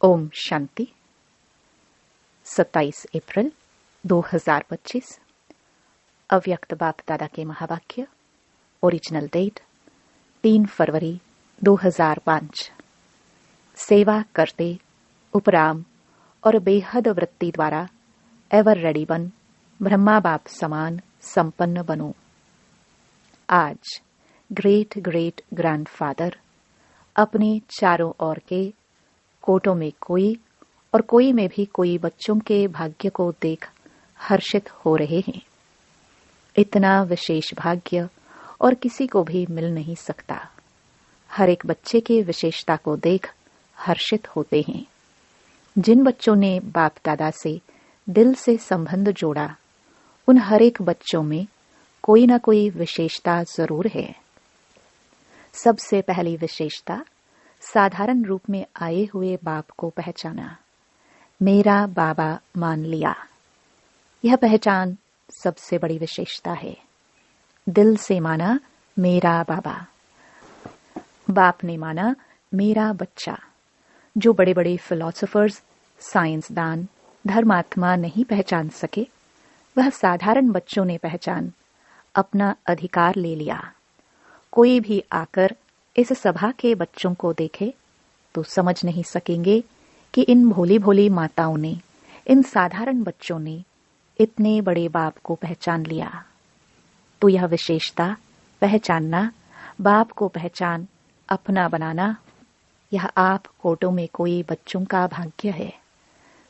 ओम शांति। 27 अप्रैल 2025। अव्यक्त बाप दादा के महावाक्य। ओरिजिनल डेट 3 फरवरी 2005। सेवा करते उपराम और बेहद वृत्ति द्वारा एवर रेडी बन ब्रह्मा बाप समान संपन्न बनो। आज ग्रेट ग्रेट ग्रैंडफादर अपने चारों ओर के कोटों में कोई और कोई में भी कोई बच्चों के भाग्य को देख हर्षित हो रहे हैं। इतना विशेष भाग्य और किसी को भी मिल नहीं सकता। हर एक बच्चे के विशेषता को देख हर्षित होते हैं। जिन बच्चों ने बाप दादा से दिल से संबंध जोड़ा, उन हर एक बच्चों में कोई ना कोई विशेषता जरूर है। सबसे पहली विशेषता, साधारण रूप में आए हुए बाप को पहचाना। मेरा बाबा मान लिया। यह पहचान सबसे बड़ी विशेषता है। दिल से माना मेरा बाबा। बाप ने माना मेरा बच्चा। जो बड़े बड़े फिलोसोफर्स, साइंसदान, धर्मात्मा नहीं पहचान सके, वह साधारण बच्चों ने पहचान अपना अधिकार ले लिया। कोई भी आकर इस सभा के बच्चों को देखे तो समझ नहीं सकेंगे कि इन भोली भोली माताओं ने, इन साधारण बच्चों ने इतने बड़े बाप को पहचान लिया। तो यह विशेषता पहचानना, बाप को पहचान अपना बनाना, यह आप कोटों में कोई बच्चों का भाग्य है।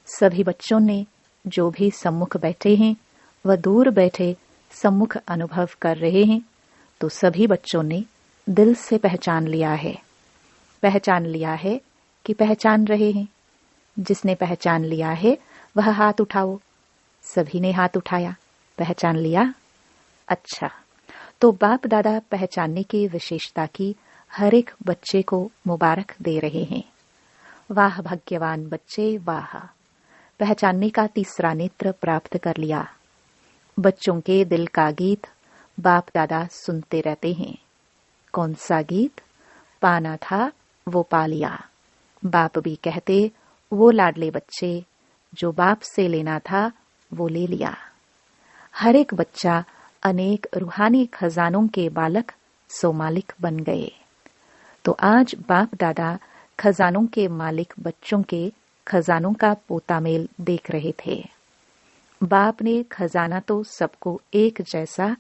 सभी बच्चों ने जो भी सम्मुख बैठे हैं, वह दूर बैठे सम्मुख अनुभव कर रहे हैं, तो सभी बच्चों ने दिल से पहचान लिया है। पहचान लिया है कि पहचान रहे हैं। जिसने पहचान लिया है वह हाथ उठाओ। सभी ने हाथ उठाया। पहचान लिया। अच्छा, तो बाप दादा पहचानने की विशेषता की हर एक बच्चे को मुबारक दे रहे हैं। वाह भाग्यवान बच्चे, वाह। पहचानने का तीसरा नेत्र प्राप्त कर लिया। बच्चों के दिल का गीत बाप दादा सुनते रहते हैं। कौन सा गीत? पाना था वो पा लिया। बाप भी कहते, वो लाडले बच्चे, जो बाप से लेना था वो ले लिया। हर एक बच्चा अनेक रूहानी खजानों के बालक सो मालिक बन गए। तो आज बाप दादा खजानों के मालिक बच्चों के खजानों का पोता मेल देख रहे थे। बाप ने खजाना तो सबको एक जैसा,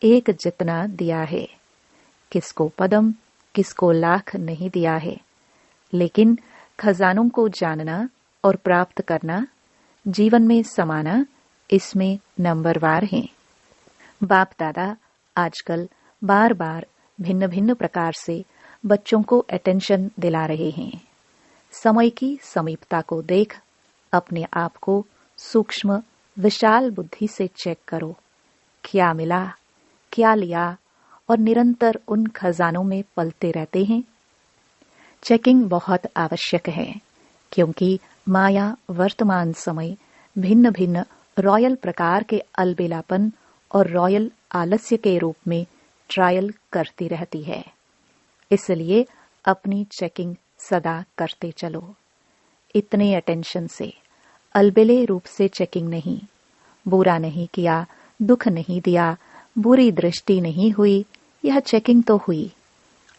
एक जितना दिया है। किसको पदम, किसको लाख नहीं दिया है, लेकिन खजानों को जानना और प्राप्त करना, जीवन में समाना, इसमें नंबरवार हैं। बाप दादा आजकल बार बार भिन्न भिन्न प्रकार से बच्चों को अटेंशन दिला रहे हैं। समय की समीपता को देख अपने आप को सूक्ष्म विशाल बुद्धि से चेक करो। क्या मिला, क्या लिया, और निरंतर उन खजानों में पलते रहते हैं। चेकिंग बहुत आवश्यक है, क्योंकि माया वर्तमान समय भिन्न भिन्न रॉयल प्रकार के अलबेलापन और रॉयल आलस्य के रूप में ट्रायल करती रहती है। इसलिए अपनी चेकिंग सदा करते चलो। इतने अटेंशन से, अलबेले रूप से चेकिंग नहीं। बुरा नहीं किया, दुख नहीं दिया, बुरी दृष्टि नहीं हुई, यह चेकिंग तो हुई,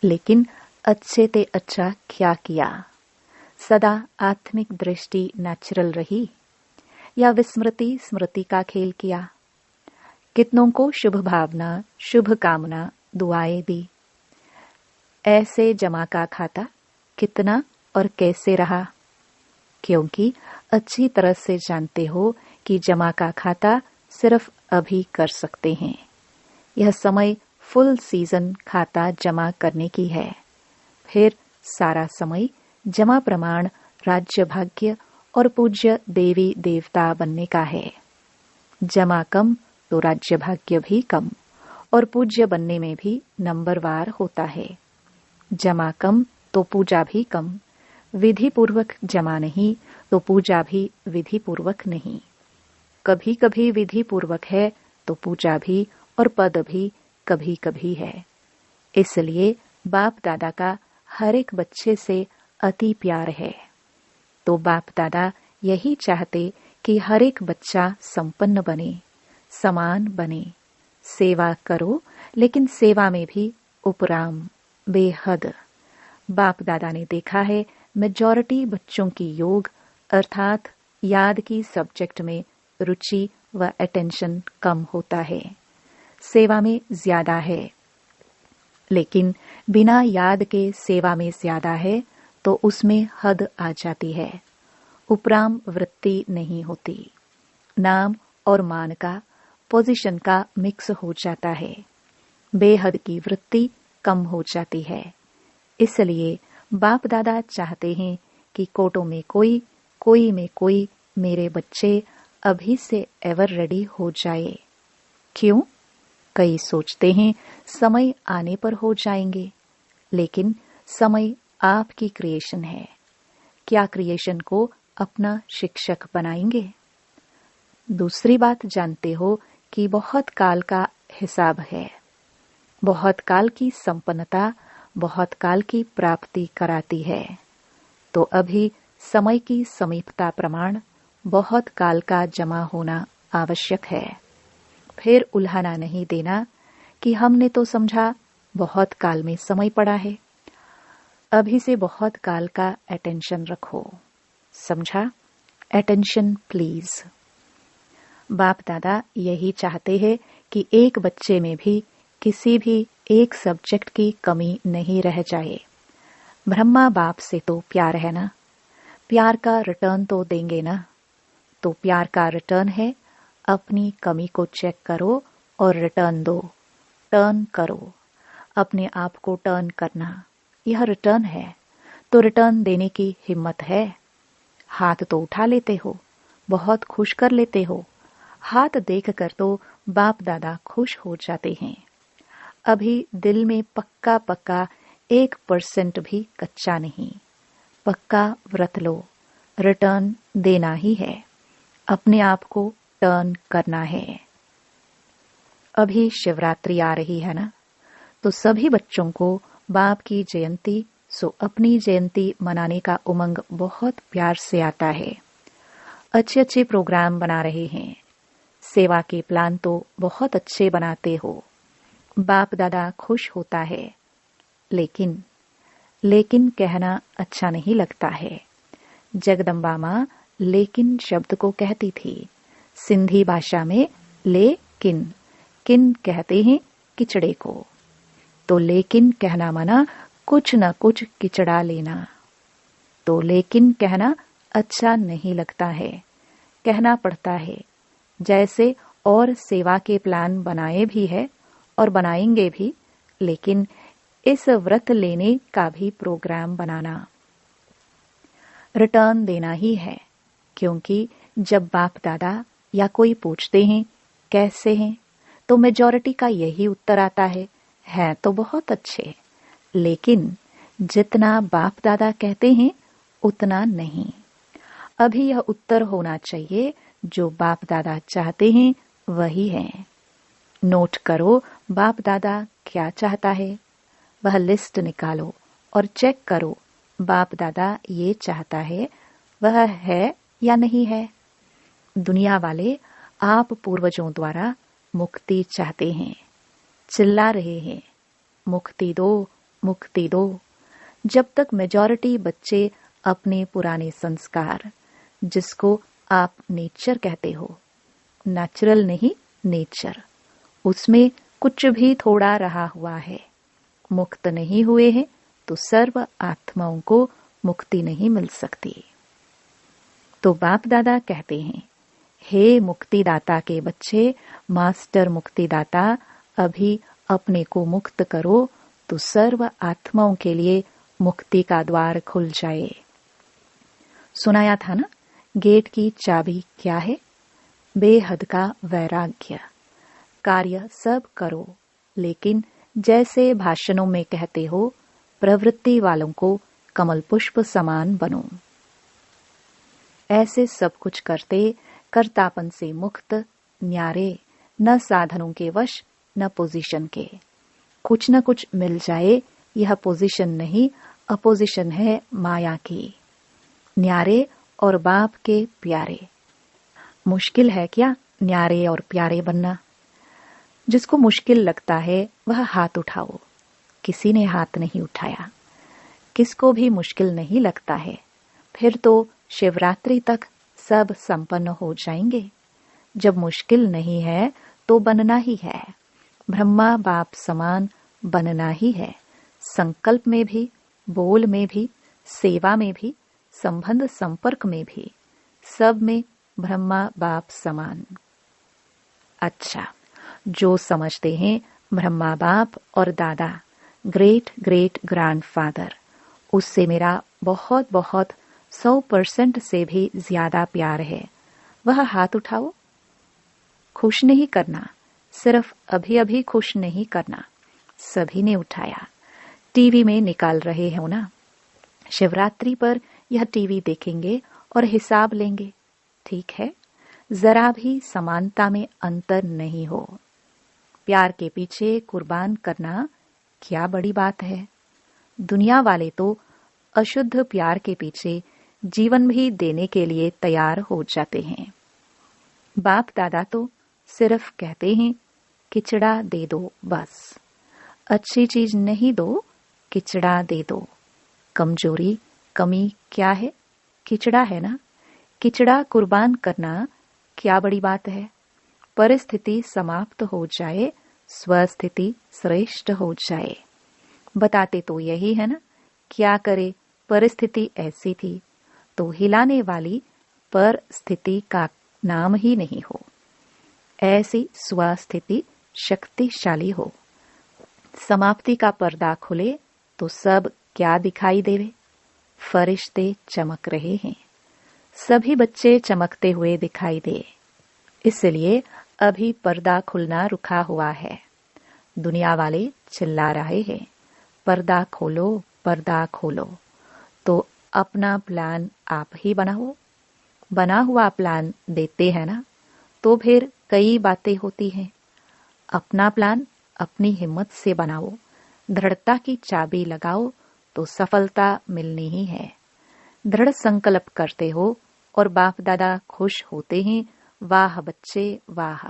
लेकिन अच्छे ते अच्छा क्या किया? सदा आत्मिक दृष्टि नेचुरल रही या विस्मृति स्मृति का खेल किया? कितनों को शुभ भावना, शुभ कामना, दुआएं दी? ऐसे जमा का खाता कितना और कैसे रहा? क्योंकि अच्छी तरह से जानते हो कि जमा का खाता सिर्फ अभी कर सकते हैं। यह समय फुल सीजन खाता जमा करने की है। फिर सारा समय जमा प्रमाण, राज्य भाग्य और पूज्य देवी देवता बनने का है। जमा कम तो राज्य भाग्य भी कम और पूज्य बनने में भी नंबरवार होता है। जमा कम तो पूजा भी कम। विधि पूर्वक जमा नहीं तो पूजा भी विधि पूर्वक नहीं। कभी कभी विधि पूर्वक है तो पूजा भी और पद भी कभी कभी है। इसलिए बाप दादा का हर एक बच्चे से अति प्यार है। तो बाप दादा यही चाहते कि हर एक बच्चा संपन्न बने, समान बने। सेवा करो, लेकिन सेवा में भी उपराम, बेहद। बाप दादा ने देखा है मेजॉरिटी बच्चों की योग अर्थात याद की सब्जेक्ट में रुचि व अटेंशन कम होता है, सेवा में ज्यादा है। लेकिन बिना याद के सेवा में ज्यादा है तो उसमें हद आ जाती है, उपराम वृत्ति नहीं होती। नाम और मान का, पोजीशन का मिक्स हो जाता है, बेहद की वृत्ति कम हो जाती है। इसलिए बाप दादा चाहते हैं कि कोटों में कोई, कोई में कोई मेरे बच्चे अभी से एवर रेडी हो जाए। क्यों? कई सोचते हैं समय आने पर हो जाएंगे, लेकिन समय आपकी क्रिएशन है। क्या क्रिएशन को अपना शिक्षक बनाएंगे? दूसरी बात जानते हो कि बहुत काल का हिसाब है। बहुत काल की संपन्नता बहुत काल की प्राप्ति कराती है। तो अभी समय की समीपता प्रमाण बहुत काल का जमा होना आवश्यक है। फिर उल्हाना नहीं देना कि हमने तो समझा बहुत काल में समय पड़ा है। अभी से बहुत काल का अटेंशन रखो। समझा? Attention please. बाप दादा यही चाहते हैं कि एक बच्चे में भी किसी भी एक सब्जेक्ट की कमी नहीं रह जाए। ब्रह्मा बाप से तो प्यार है ना, प्यार का रिटर्न तो देंगे ना। तो प्यार का रिटर्न है अपनी कमी को चेक करो और रिटर्न दो। टर्न करो, अपने आप को टर्न करना, यह रिटर्न है। तो रिटर्न देने की हिम्मत है? हाथ तो उठा लेते हो, बहुत खुश कर लेते हो। हाथ देखकर तो बाप दादा खुश हो जाते हैं। अभी दिल में पक्का पक्का 1% भी कच्चा नहीं। पक्का व्रत लो, रिटर्न देना ही है, अपने आप को टर्न करना है। अभी शिवरात्रि आ रही है ना, तो सभी बच्चों को बाप की जयंती सो अपनी जयंती मनाने का उमंग बहुत प्यार से आता है। अच्छे अच्छे प्रोग्राम बना रहे हैं, सेवा के प्लान तो बहुत अच्छे बनाते हो। बाप दादा खुश होता है, लेकिन कहना अच्छा नहीं लगता है। जगदम्बा माँ लेकिन शब्द को कहती थी। सिंधी भाषा में लेकिन, किन कहते हैं किचड़े को। तो लेकिन कहना मना कुछ न कुछ किचड़ा लेना। तो लेकिन कहना अच्छा नहीं लगता है, कहना पड़ता है। जैसे और सेवा के प्लान बनाए भी है और बनाएंगे भी, लेकिन इस व्रत लेने का भी प्रोग्राम बनाना, रिटर्न देना ही है। क्योंकि जब बाप दादा या कोई पूछते हैं कैसे हैं, तो मेजॉरिटी का यही उत्तर आता है तो बहुत अच्छे, लेकिन जितना बाप दादा कहते हैं उतना नहीं। अभी यह उत्तर होना चाहिए जो बाप दादा चाहते हैं वही है। नोट करो बाप दादा क्या चाहता है, वह लिस्ट निकालो और चेक करो बाप दादा ये चाहता है वह है या नहीं है। दुनिया वाले आप पूर्वजों द्वारा मुक्ति चाहते हैं, चिल्ला रहे हैं मुक्ति दो, मुक्ति दो। जब तक मेजॉरिटी बच्चे अपने पुराने संस्कार, जिसको आप नेचर कहते हो, नेचुरल नहीं नेचर, उसमें कुछ भी थोड़ा रहा हुआ है, मुक्त नहीं हुए हैं, तो सर्व आत्माओं को मुक्ति नहीं मिल सकती। तो बाप दादा कहते हैं, हे मुक्तिदाता के बच्चे, मास्टर मुक्तिदाता, अभी अपने को मुक्त करो तो सर्व आत्माओं के लिए मुक्ति का द्वार खुल जाए। सुनाया था ना, गेट की चाबी क्या है? बेहद का वैराग्य। कार्य सब करो, लेकिन जैसे भाषणों में कहते हो, प्रवृत्ति वालों को कमल पुष्प समान बनो। ऐसे सब कुछ करते कर्तापन से मुक्त, न्यारे, न साधनों के वश न पोजीशन के। कुछ न कुछ मिल जाए, यह पोजीशन नहीं, अपोजिशन है माया की। न्यारे और बाप के प्यारे। मुश्किल है क्या न्यारे और प्यारे बनना? जिसको मुश्किल लगता है वह हाथ उठाओ। किसी ने हाथ नहीं उठाया। किसको भी मुश्किल नहीं लगता है, फिर तो शिवरात्रि तक सब संपन्न हो जाएंगे। जब मुश्किल नहीं है तो बनना ही है। ब्रह्मा बाप समान बनना ही है। संकल्प में भी, बोल में भी, सेवा में भी, संबंध संपर्क में भी, सब में ब्रह्मा बाप समान। अच्छा, जो समझते हैं ब्रह्मा बाप और दादा ग्रेट ग्रेट ग्रैंडफादर, उससे मेरा बहुत बहुत 100% से भी ज्यादा प्यार है, वह हाथ उठाओ। खुश नहीं करना, सिर्फ अभी अभी खुश नहीं करना। सभी ने उठाया। टीवी में निकाल रहे हो ना? शिवरात्रि पर यह टीवी देखेंगे और हिसाब लेंगे। ठीक है, जरा भी समानता में अंतर नहीं हो। प्यार के पीछे कुर्बान करना क्या बड़ी बात है? दुनिया वाले तो अशुद्ध प्यार के पीछे जीवन भी देने के लिए तैयार हो जाते हैं। बाप दादा तो सिर्फ कहते हैं किचड़ा दे दो बस। अच्छी चीज नहीं दो, किचड़ा दे दो। कमजोरी कमी क्या है? किचड़ा है ना। किचड़ा कुर्बान करना क्या बड़ी बात है? परिस्थिति समाप्त हो जाए, स्वस्थिति श्रेष्ठ हो जाए। बताते तो यही है ना। क्या करे, परिस्थिति ऐसी थी तो हिलाने वाली परिस्थिति का नाम ही नहीं हो। ऐसी स्वस्थिति शक्तिशाली हो। समाप्ति का पर्दा खुले तो सब क्या दिखाई देवे? फरिश्ते चमक रहे हैं। सभी बच्चे चमकते हुए दिखाई दे। इसलिए अभी पर्दा खुलना रुका हुआ है। दुनिया वाले चिल्ला रहे हैं, पर्दा खोलो, पर्दा खोलो। तो अपना प्लान आप ही बनाओ। बना हुआ प्लान देते हैं ना, तो फिर कई बातें होती हैं। अपना प्लान अपनी हिम्मत से बनाओ, दृढ़ता की चाबी लगाओ तो सफलता मिलनी ही है। दृढ़ संकल्प करते हो और बाप दादा खुश होते हैं। वाह बच्चे वाह।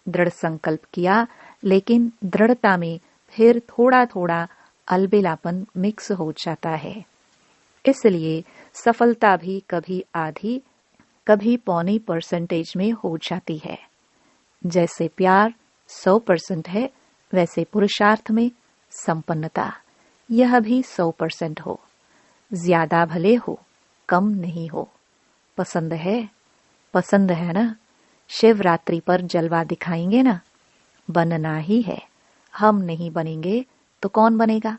दृढ़ संकल्प किया, लेकिन दृढ़ता में फिर थोड़ा थोड़ा अलबेलापन मिक्स हो जाता है। इसलिए सफलता भी कभी आधी कभी 0.25% में हो जाती है। जैसे प्यार 100% है, वैसे पुरुषार्थ में संपन्नता यह भी 100% हो। ज्यादा भले हो, कम नहीं हो। पसंद है? पसंद है ना? शिवरात्रि पर जलवा दिखाएंगे ना? बनना ही है। हम नहीं बनेंगे तो कौन बनेगा?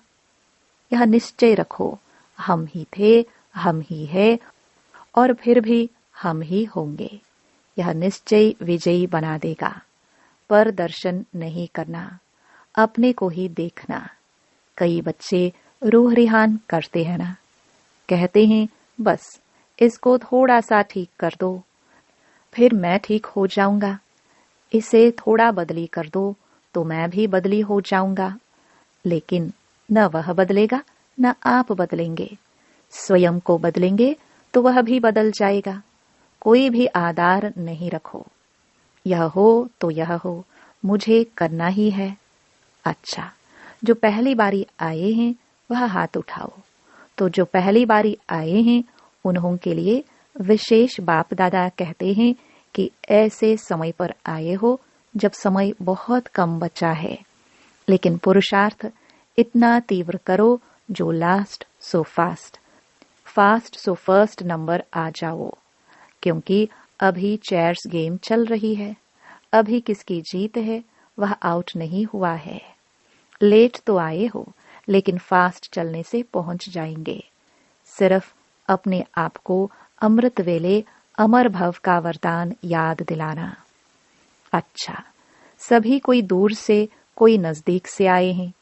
यह निश्चय रखो, हम ही थे, हम ही है और फिर भी हम ही होंगे। यह निश्चय विजयी बना देगा। पर दर्शन नहीं करना, अपने को ही देखना। कई बच्चे रूह रिहान करते हैं ना, कहते हैं बस इसको थोड़ा सा ठीक कर दो, फिर मैं ठीक हो जाऊंगा। इसे थोड़ा बदली कर दो तो मैं भी बदली हो जाऊंगा। लेकिन न वह बदलेगा न आप बदलेंगे। स्वयं को बदलेंगे तो वह भी बदल जाएगा। कोई भी आधार नहीं रखो। यह हो तो यह हो, मुझे करना ही है। अच्छा, जो पहली बारी आए हैं वह हाथ उठाओ। तो जो पहली बारी आए हैं उन्हों के लिए विशेष बाप दादा कहते हैं कि ऐसे समय पर आए हो जब समय बहुत कम बचा है, लेकिन पुरुषार्थ इतना तीव्र करो जो last so fast, fast so first number आ जाओ। क्योंकि अभी चेयर्स गेम चल रही है। अभी किसकी जीत है वह आउट नहीं हुआ है। लेट तो आए हो, लेकिन फास्ट चलने से पहुंच जाएंगे। सिर्फ अपने आप को अमृत वेले अमर भव का वरदान याद दिलाना। अच्छा, सभी कोई दूर से कोई नजदीक से आए हैं।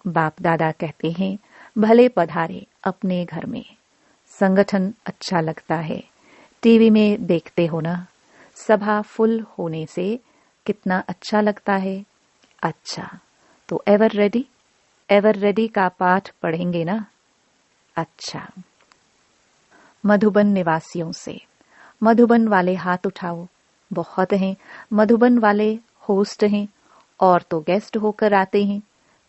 बाप दादा कहते हैं भले पधारे अपने घर में। संगठन अच्छा लगता है। टीवी में देखते हो ना, सभा फुल होने से कितना अच्छा लगता है। अच्छा, तो एवर रेडी का पाठ पढ़ेंगे ना? अच्छा, मधुबन निवासियों से। मधुबन वाले हाथ उठाओ। बहुत हैं। मधुबन वाले होस्ट हैं, और तो गेस्ट होकर आते हैं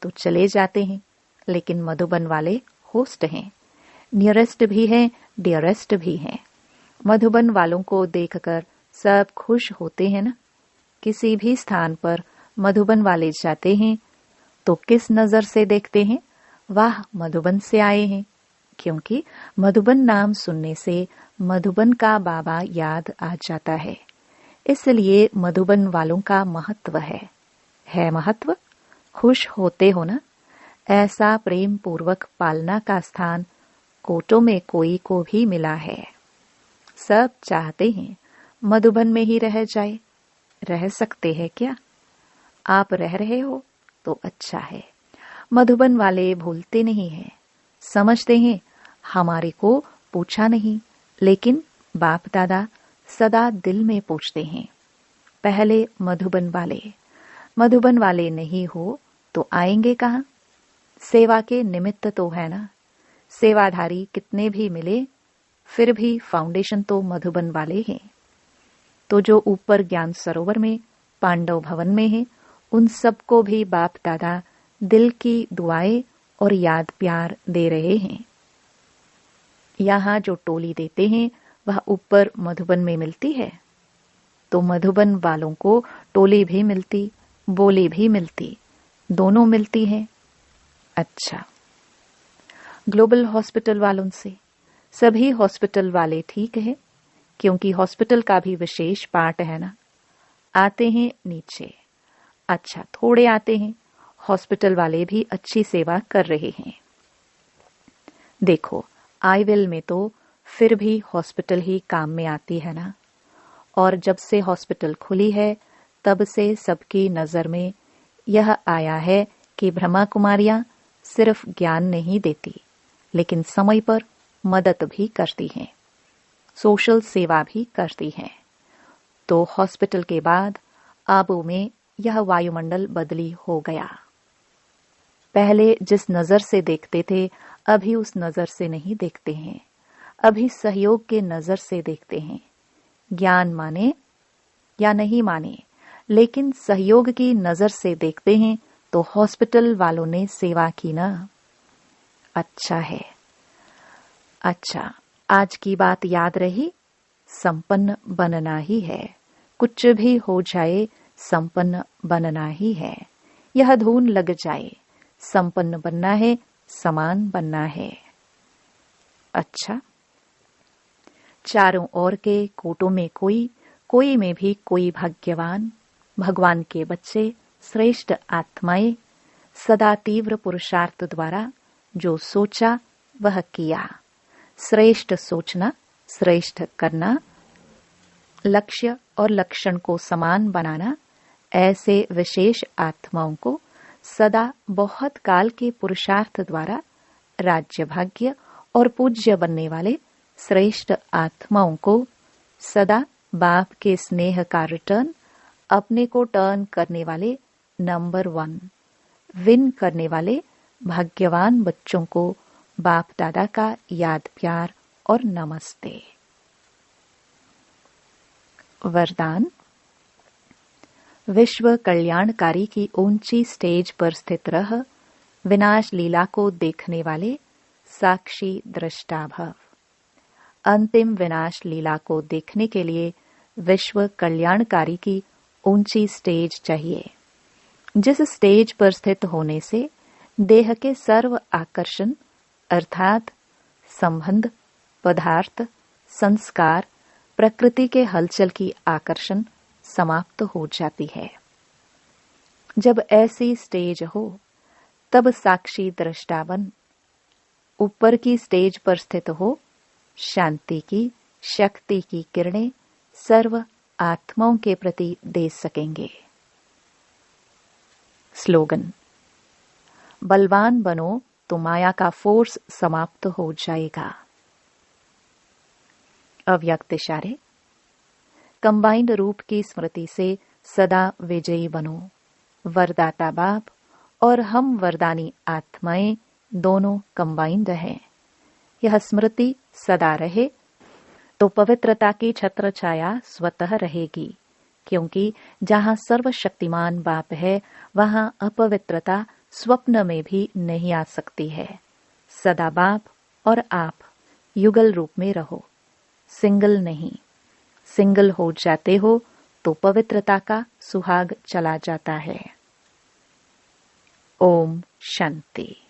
तो चले जाते हैं, लेकिन मधुबन वाले होस्ट हैं। नियरेस्ट भी हैं, डियरेस्ट भी हैं। मधुबन वालों को देखकर सब खुश होते हैं ना। किसी भी स्थान पर मधुबन वाले जाते हैं तो किस नजर से देखते हैं? वाह, मधुबन से आए हैं। क्योंकि मधुबन नाम सुनने से मधुबन का बाबा याद आ जाता है। इसलिए मधुबन वालों का महत्व है महत्व। खुश होते हो ना। ऐसा प्रेम पूर्वक पालना का स्थान कोटों में कोई को भी मिला है। सब चाहते हैं मधुबन में ही रह जाए। रह सकते हैं क्या? आप रह रहे हो तो अच्छा है। मधुबन वाले भूलते नहीं हैं। समझते हैं हमारे को पूछा नहीं, लेकिन बाप दादा सदा दिल में पूछते हैं। पहले मधुबन वाले नहीं हो तो आएंगे कहां? सेवा के निमित्त तो है ना। सेवाधारी कितने भी मिले, फिर भी फाउंडेशन तो मधुबन वाले हैं। तो जो ऊपर ज्ञान सरोवर में पांडव भवन में है, उन सबको भी बाप दादा दिल की दुआएं और याद प्यार दे रहे हैं। यहाँ जो टोली देते हैं वह ऊपर मधुबन में मिलती है, तो मधुबन वालों को टोली भी मिलती, बोली भी मिलती, दोनों मिलती हैं। अच्छा, ग्लोबल हॉस्पिटल वालों से सभी हॉस्पिटल वाले ठीक है, क्योंकि हॉस्पिटल का भी विशेष पार्ट है ना। आते हैं नीचे। अच्छा, थोड़े आते हैं। हॉस्पिटल वाले भी अच्छी सेवा कर रहे हैं। देखो, आईविल में तो फिर भी हॉस्पिटल ही काम में आती है ना। और जब से हॉस्पिटल खुली है तब से सबकी नजर में यह आया है कि ब्रह्मा कुमारियां सिर्फ ज्ञान नहीं देती, लेकिन समय पर मदद भी करती हैं, सोशल सेवा भी करती हैं। तो हॉस्पिटल के बाद आबू में यह वायुमंडल बदली हो गया। पहले जिस नजर से देखते थे, अभी उस नजर से नहीं देखते हैं। अभी सहयोग के नजर से देखते हैं। ज्ञान माने या नहीं माने, लेकिन सहयोग की नजर से देखते हैं। तो हॉस्पिटल वालों ने सेवा की ना। अच्छा है। अच्छा, आज की बात याद रही। संपन्न बनना ही है। कुछ भी हो जाए, संपन्न बनना ही है। यह धुन लग जाए, संपन्न बनना है, समान बनना है। अच्छा, चारों ओर के कोटों में कोई में भी कोई भाग्यवान, भगवान के बच्चे, श्रेष्ठ आत्माएं, सदा तीव्र पुरुषार्थ द्वारा जो सोचा वह किया। श्रेष्ठ सोचना, श्रेष्ठ करना, लक्ष्य और लक्षण को समान बनाना, ऐसे विशेष आत्माओं को सदा बहुत काल के पुरुषार्थ द्वारा राज्य भाग्य और पूज्य बनने वाले श्रेष्ठ आत्माओं को सदा बाप के स्नेह का रिटर्न, अपने को टर्न करने वाले नंबर 1 विन करने वाले भाग्यवान बच्चों को बाप दादा का याद प्यार और नमस्ते। वरदान। विश्व कल्याणकारी की ऊंची स्टेज पर स्थित रह विनाश लीला को देखने वाले साक्षी दृष्टा भव। अंतिम विनाश लीला को देखने के लिए विश्व कल्याणकारी की ऊंची स्टेज चाहिए, जिस स्टेज पर स्थित होने से देह के सर्व आकर्षण अर्थात संबंध, पदार्थ, संस्कार, प्रकृति के हलचल की आकर्षण समाप्त हो जाती है। जब ऐसी स्टेज हो तब साक्षी दृष्टा बन ऊपर की स्टेज पर स्थित हो शांति की, शक्ति की किरणें सर्व आत्माओं के प्रति दे सकेंगे। स्लोगन। बलवान बनो तो माया का फोर्स समाप्त हो जाएगा। अव्यक्त इशारे। कंबाइंड रूप की स्मृति से सदा विजयी बनो। वरदाता बाप और हम वरदानी आत्माएं दोनों कंबाइंड हैं। यह स्मृति सदा रहे तो पवित्रता की छत्र छाया स्वतः रहेगी, क्योंकि जहां सर्वशक्तिमान बाप है वहां अपवित्रता स्वप्न में भी नहीं आ सकती है। सदा बाप और आप युगल रूप में रहो, सिंगल नहीं। सिंगल हो जाते हो तो पवित्रता का सुहाग चला जाता है। ओम शांति।